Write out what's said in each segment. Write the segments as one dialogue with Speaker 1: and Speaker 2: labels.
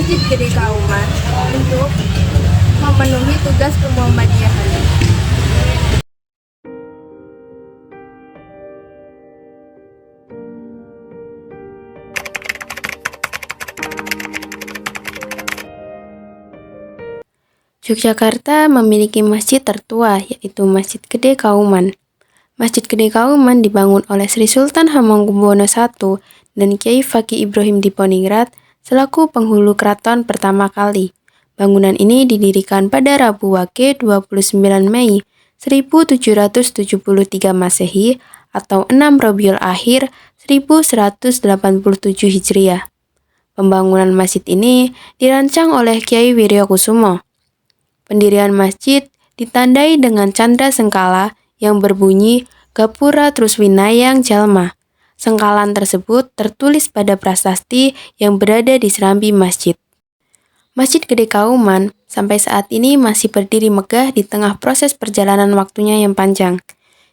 Speaker 1: Masjid Gede Kauman untuk memenuhi tugas kemuhammadiyahan.
Speaker 2: Yogyakarta memiliki masjid tertua, yaitu Masjid Gede Kauman. Masjid Gede Kauman dibangun oleh Sri Sultan Hamengkubuwono I dan Kiai Fakih Ibrahim Diponingrat selaku penghulu keraton pertama kali. Bangunan ini didirikan pada Rabu Wage 29 Mei 1773 Masehi atau 6 Rabiul Akhir 1187 Hijriah. Pembangunan masjid ini dirancang oleh Kiai Wiryokusumo. Pendirian masjid ditandai dengan candra sengkala yang berbunyi Gapura Truswinayang Jalma. Sengkalan tersebut tertulis pada prasasti yang berada di serambi masjid. Masjid Gede Kauman sampai saat ini masih berdiri megah di tengah proses perjalanan waktunya yang panjang.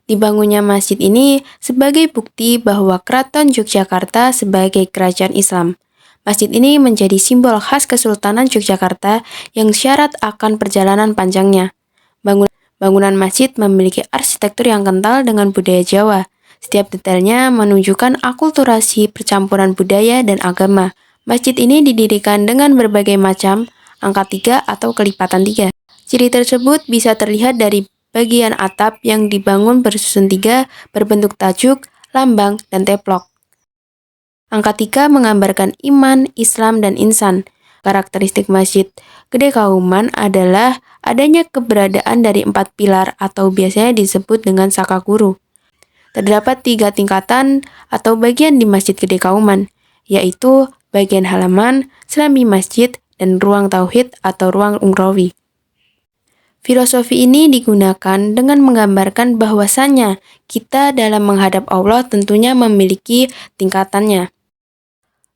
Speaker 2: Dibangunnya masjid ini sebagai bukti bahwa Keraton Yogyakarta sebagai kerajaan Islam. Masjid ini menjadi simbol khas Kesultanan Yogyakarta yang syarat akan perjalanan panjangnya. Bangunan masjid memiliki arsitektur yang kental dengan budaya Jawa. Setiap detailnya menunjukkan akulturasi percampuran budaya dan agama. Masjid ini didirikan dengan berbagai macam angka 3 atau kelipatan 3. Ciri tersebut bisa terlihat dari bagian atap yang dibangun bersusun 3 berbentuk tajuk, lambang, dan teplok. Angka 3 menggambarkan iman, Islam, dan insan. Karakteristik Masjid Gede Kauman adalah adanya keberadaan dari 4 pilar atau biasanya disebut dengan sakaguru. Terdapat 3 tingkatan atau bagian di Masjid Gede Kauman, yaitu bagian halaman, serambi masjid, dan ruang tauhid atau ruang unggawi. Filosofi ini digunakan dengan menggambarkan bahwasannya kita dalam menghadap Allah tentunya memiliki tingkatannya.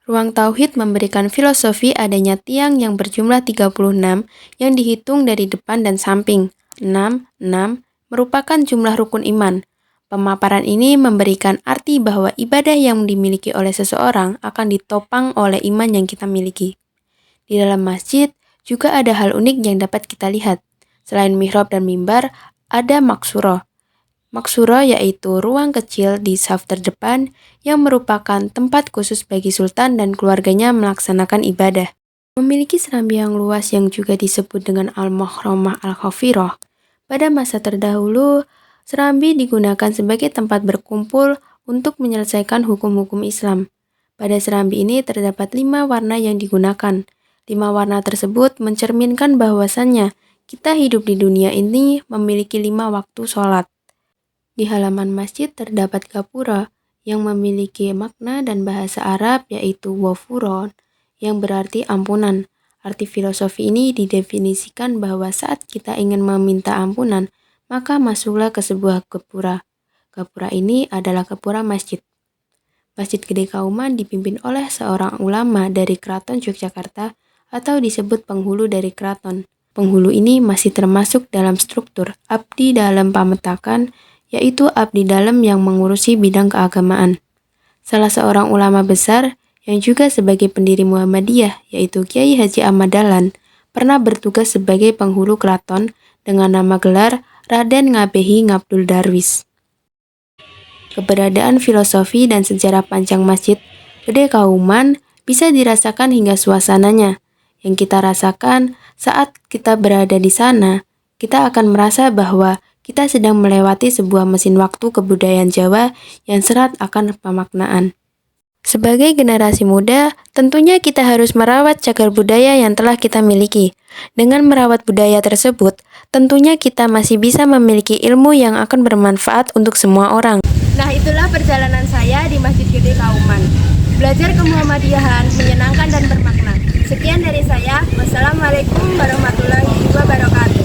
Speaker 2: Ruang tauhid memberikan filosofi adanya tiang yang berjumlah 36 yang dihitung dari depan dan samping. 6 merupakan jumlah rukun iman. Pemaparan ini memberikan arti bahwa ibadah yang dimiliki oleh seseorang akan ditopang oleh iman yang kita miliki. Di dalam masjid juga ada hal unik yang dapat kita lihat. Selain mihrab dan mimbar, ada maksuro. Maksuro yaitu ruang kecil di saf terdepan yang merupakan tempat khusus bagi sultan dan keluarganya melaksanakan ibadah. Memiliki serambi yang luas yang juga disebut dengan Al-Mahramah Al-Khafirah. Pada masa terdahulu, serambi digunakan sebagai tempat berkumpul untuk menyelesaikan hukum-hukum Islam. Pada serambi ini terdapat 5 warna yang digunakan. 5 warna tersebut mencerminkan bahwasannya kita hidup di dunia ini memiliki 5 waktu sholat. Di halaman masjid terdapat gapura yang memiliki makna dan bahasa Arab yaitu wafuron yang berarti ampunan. Arti filosofi ini didefinisikan bahwa saat kita ingin meminta ampunan, maka masuklah ke sebuah gapura. Gapura ini adalah gapura masjid. Masjid Gede Kauman dipimpin oleh seorang ulama dari Keraton Yogyakarta atau disebut penghulu dari keraton. Penghulu ini masih termasuk dalam struktur abdi dalam pametakan, yaitu abdi dalam yang mengurusi bidang keagamaan. Salah seorang ulama besar yang juga sebagai pendiri Muhammadiyah, yaitu Kiai Haji Ahmad Dahlan, pernah bertugas sebagai penghulu keraton dengan nama gelar Raden Ngabehi Ngabdul Darwis. Keberadaan filosofi dan sejarah panjang Masjid Gede Kauman bisa dirasakan hingga suasananya. Yang kita rasakan saat kita berada di sana, kita akan merasa bahwa kita sedang melewati sebuah mesin waktu kebudayaan Jawa yang serat akan pemaknaan. Sebagai generasi muda, tentunya kita harus merawat cagar budaya yang telah kita miliki. Dengan merawat budaya tersebut, tentunya kita masih bisa memiliki ilmu yang akan bermanfaat untuk semua orang.
Speaker 1: Nah, itulah perjalanan saya di Masjid Gede Kauman. Belajar kemuhammadiyahan menyenangkan dan bermakna. Sekian dari saya. Wassalamualaikum warahmatullahi wabarakatuh.